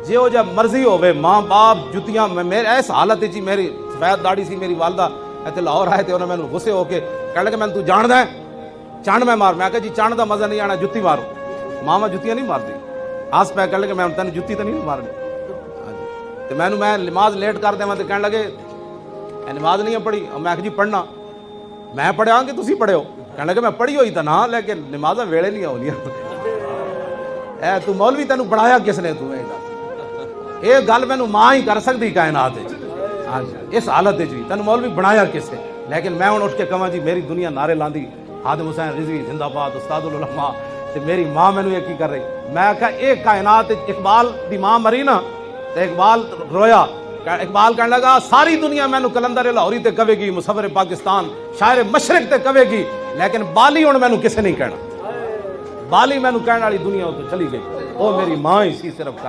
जो जब मर्जी होवे माँ बाप जुतियां मेरे इस हालत च मेरी सफेद दाड़ी सी मेरी वालदा इतने लाहौर आए थे उन्हें मैंने गुस्से होके कह लगे मैं तू जानदा है चंड मैं मार मैं जी चंड का मजा नहीं आना जुत्ती मारो मामा जुतियां नहीं मारती आस पै कह लगे मैं तेन जुत्ती तो नहीं मारनी तो मैं नमाज लेट कर देव तो कह लगे नमाज नहीं पढ़ी मैं जी पढ़ना मैं पढ़िया कि तुम पढ़ियो कह लगे मैं पढ़ी हुई तो ना लेकिन नमाजा वेले नहीं आउनिया ए तू मौलवी तेन पढ़ाया किसने तू ये गल मैनू मां ही कर सकती कायनात हाँ इस हालत भी तेन मौलवी बनाया किसे लेकिन मैं हूँ उठ के कहा जी मेरी दुनिया नारे लाँदी खादिम हुसैन रिजवी जिंदाबाद उस्तादुल उलमा ते मेरी मां मैनू ये की कर रही मैं आख्या ये कायनात इकबाल दी मां मरी ना तो इकबाल रोया इकबाल कहने लगा सारी दुनिया मैनू कलंदर लाहौरी ते कवेगी मुसव्विर पाकिस्तान शायर मशरक ते कवेगी लेकिन बाली हुण मैनू किसे नहीं कहना बाली मैनू कहने वाली दुनिया तो चली गई वो मेरी मां ही सी सिर्फ।